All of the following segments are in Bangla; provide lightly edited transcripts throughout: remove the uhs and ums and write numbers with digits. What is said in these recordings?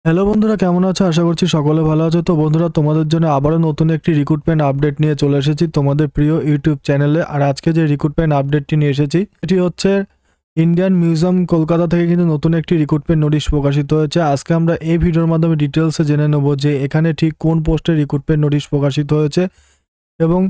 হ্যালো বন্ধুরা, কেমন আছো? আশা করছি সকলে ভালো আছো। তো বন্ধুরা, তোমাদের জন্য আবারও নতুন একটি রিক্রুটমেন্ট আপডেট নিয়ে চলে এসেছি তোমাদের প্রিয় ইউটিউব চ্যানেলে। আর আজকে যে রিক্রুটমেন্ট আপডেটটি নিয়ে এসেছি এটি হচ্ছে ইন্ডিয়ান মিউজিয়াম কলকাতা থেকে কিন্তু নতুন একটি রিক্রুটমেন্ট নোটিশ প্রকাশিত হয়েছে। আজকে আমরা এই ভিডিওর মাধ্যমে ডিটেলসে জেনে নেব যে এখানে ঠিক কোন পোস্টে রিক্রুটমেন্ট নোটিশ প্রকাশিত হয়েছে এবং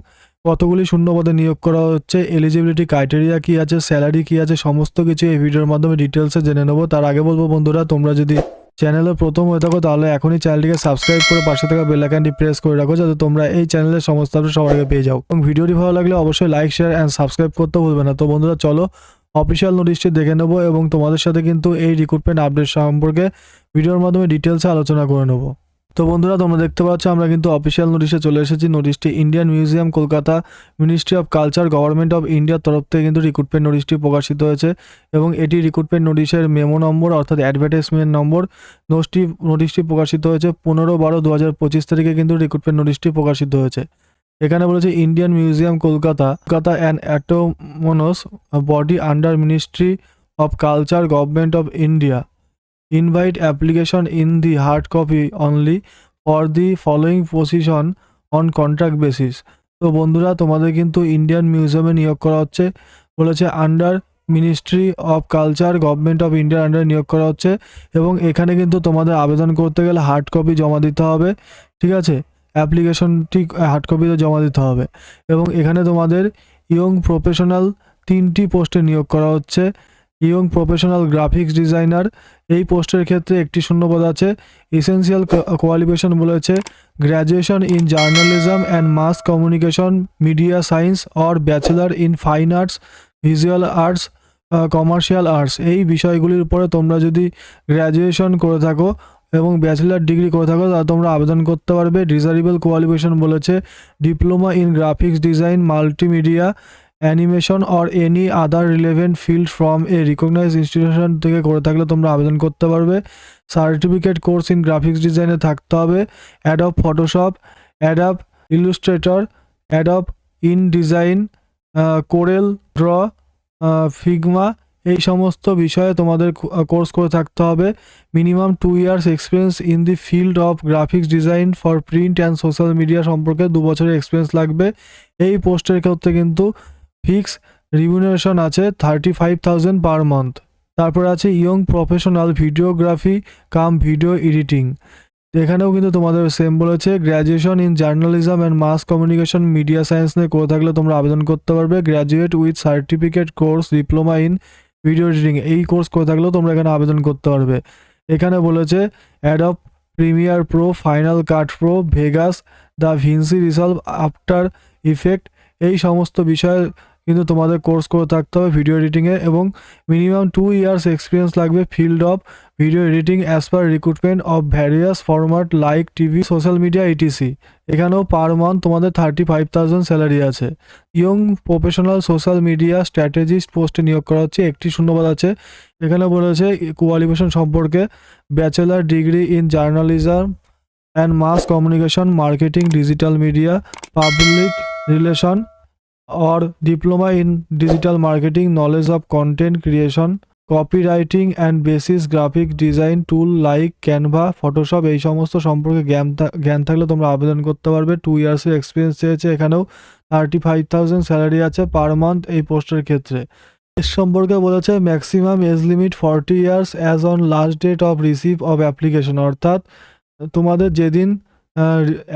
কতগুলি শূন্যপদে নিয়োগ করা হচ্ছে, এলিজিবিলিটি ক্রাইটেরিয়া কী আছে, স্যালারি কী আছে, সমস্ত কিছু এই ভিডিওর মাধ্যমে ডিটেলসে জেনে নেব। তার আগে বলবো বন্ধুরা, তোমরা যদি চ্যানেলে প্রথম হয়ে থাকো তাহলে এখনই চ্যানেলটিকে সাবস্ক্রাইব করে পাশে থাকা বেল আইকনটি প্রেস করে রাখো যাতে তোমরা এই চ্যানেলের সমস্ত আপডেট সবার আগে পেয়ে যাও। এবং ভিডিওটি ভালো লাগলে অবশ্যই লাইক, শেয়ার অ্যান্ড সাবস্ক্রাইব করতে ভুলবে না। তো বন্ধুরা, চলো অফিসিয়াল নোটিশটি দেখে নেবো এবং তোমাদের সাথে কিন্তু এই রিক্রুটমেন্ট আপডেট সম্পর্কে ভিডিওর মাধ্যমে ডিটেলসে আলোচনা করে নেবো। তো বন্ধুরা, তোমরা দেখতে পাচ্ছ আমরা কিন্তু অফিসিয়াল নোটিশে চলে এসেছি। নোটিশটি Indian museum Kolkata, ministry of culture, government of ইন্ডিয়ার তরফ থেকে কিন্তু রিক্রুটমেন্ট নোটিশটি প্রকাশিত হয়েছে এবং এটি রিক্রুটমেন্ট নোটিশের মেমো নম্বর অর্থাৎ অ্যাডভার্টাইজমেন্ট নম্বর। নোটিশটি প্রকাশিত হয়েছে 15/12/2025 তারিখে কিন্তু রিক্রুটমেন্ট নোটিশটি প্রকাশিত হয়েছে। এখানে বলেছে Indian museum Kolkata and autonomous body under ministry of culture, government of India invite application in the hard copy only for the following position on contract basis। তো বন্ধুরা, তোমাদের কিন্তু ইন্ডিয়ান মিউজিয়ামে নিয়োগ করা হচ্ছে, বলেছে under ministry of culture, government of ইন্ডিয়ার আন্ডারে নিয়োগ করা হচ্ছে এবং এখানে কিন্তু তোমাদের আবেদন করতে গেলে হার্ড কপি জমা দিতে হবে। ঠিক আছে, অ্যাপ্লিকেশনটি হার্ড কপিতে জমা দিতে হবে এবং এখানে তোমাদের ইয়ং প্রফেশনাল 3টি পোস্টে নিয়োগ করা হচ্ছে। ইয়ং প্রফেশনাল গ্রাফিক্স ডিজাইনার, এই পোস্টের ক্ষেত্রে একটি শূন্যপদ আছে। এসেনশিয়াল কোয়ালিফিকেশন বলেছে graduation in journalism and mass communication, media science or bachelor in fine arts, visual arts, commercial arts. এই বিষয়গুলির উপরে তোমরা যদি গ্র্যাজুয়েশন করে থাকো এবং ব্যাচেলার ডিগ্রি করে থাকো তাহলে তোমরা আবেদন করতে পারবে। ডিজারেবল কোয়ালিফিকেশন বলেছে diploma in graphics design, multimedia, animation or any other relevant field from a recognise institution থেকে করে থাকলে তোমরা আবেদন করতে পারবে। সার্টিফিকেট কোর্স ইন গ্রাফিক্স ডিজাইনে থাকতে হবে। Adobe Photoshop, Adobe Illustrator, Adobe InDesign, Corel Draw, Figma, এই সমস্ত বিষয়ে তোমাদের কোর্স করে থাকতে হবে। Minimum 2 years experience in the field of graphics design for print and social media সম্পর্কে 2 বছরের এক্সপিরিয়েন্স লাগবে। এই পোস্টের ক্ষেত্রে কিন্তু ফিক্স রিমিউনারেশন আছে 35,000 পার মান্থ। তারপর আছে young professional videography cum video editing, এখানেও কিন্তু তোমাদের সেম বলেছে graduation in journalism and mass communication, media science নিয়ে করে থাকলে তোমরা আবেদন করতে পারবে। Graduate with certificate course diploma in video editing, এই কোর্স করে থাকলেও তোমরা এখানে আবেদন করতে পারবে। এখানে বলেছে Adobe Premiere Pro, Final Cut Pro, Vegas, DaVinci Resolve, After Effect, এই সমস্ত বিষয়ে কিন্তু তোমাদের কোর্স করে থাকতে হবে ভিডিও এডিটিংয়ে এবং মিনিমাম 2 ইয়ার্স এক্সপিরিয়েন্স লাগবে field of video editing as per recruitment of various format like TV, social media, etc. এখানেও পার মান্থ তোমাদের 35,000 স্যালারি আছে। Young professional social media strategist পোস্টে নিয়োগ করা হচ্ছে, একটি শূন্যপদ আছে। এখানে বলেছে কোয়ালিফিকেশন সম্পর্কে bachelor degree in journalism and mass communication, marketing, digital media, public relation or diploma in digital marketing, knowledge of content creation, copywriting and basic graphic design tool like Canva, Photoshop, এই সমস্ত সম্পর্কে জ্ঞান থাকলে তোমরা আবেদন করতে পারবে। 2 ইয়ার্সের এক্সপিরিয়েন্স চেয়েছে, এখানেও 35,000 স্যালারি আছে পার মান্থ এই পোস্টের ক্ষেত্রে। এর সম্পর্কে বলেছে maximum age limit 40 years as on last date of receive of application, অর্থাৎ তোমাদের যেদিন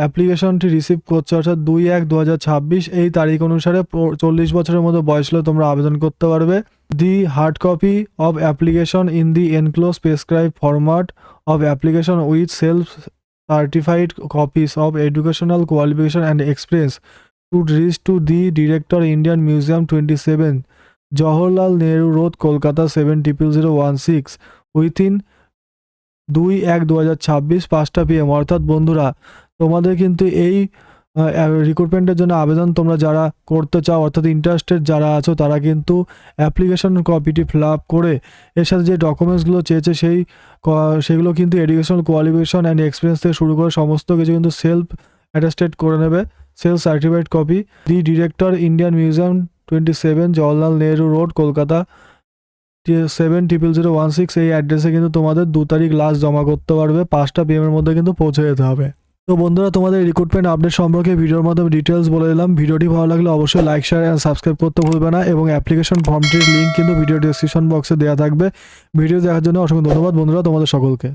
অ্যাপ্লিকেশনটি রিসিভ করছে অর্থাৎ 2/1/2026 এই তারিখ অনুসারে 40 বছরের মতো বয়স হলে তোমরা আবেদন করতে পারবে। The hard copy of application in the enclose prescribe format of application with self certified copies of educational qualification and experience to reach to the director Indian museum 27 Jawaharlal Nehru road, Kolkata 700016 within 2/1/2026 5টা PM। অর্থাৎ বন্ধুরা, তোমাদের কিন্তু এই রিক্রুটমেন্টের জন্য আবেদন তোমরা যারা করতে চাও অর্থাৎ ইন্টারেস্টেড যারা আছো তারা কিন্তু অ্যাপ্লিকেশন কপিটি ফিল আপ করে এর সাথে যে ডকুমেন্টসগুলো চেয়েছে সেগুলো কিন্তু এডুকেশনাল কোয়ালিফিকেশন অ্যান্ড এক্সপিরিয়েন্স থেকে শুরু করে সমস্ত কিছু কিন্তু সেলফ অ্যাটাস্টেড করে নেবে। সেলফ সার্টিফাইড কপি, দি director Indian museum 27 Jawaharlal Nehru road, Kolkata 70016 এই অ্যাড্রেসে কিন্তু তোমাদের 2 তারিখ লাস্ট জমা করতে পারবে, 5টা PM এর মধ্যে কিন্তু পৌঁছে যেতে হবে। তো বন্ধুরা, তোমাদের রিক্রুটমেন্ট আপডেট সম্পর্কে ভিডিওর মাধ্যমে ডিটেলস বলে দিলাম। ভিডিওটি ভালো লাগলে অবশ্যই লাইক, শেয়ার এন্ড সাবস্ক্রাইব করতে ভুলবে না এবং অ্যাপ্লিকেশন ফর্মটির লিঙ্ক কিন্তু ভিডিও ডেসক্রিপশন বক্সে দেওয়া থাকবে। ভিডিও দেখার জন্য অসংখ্য ধন্যবাদ বন্ধুরা তোমাদের সকলকে।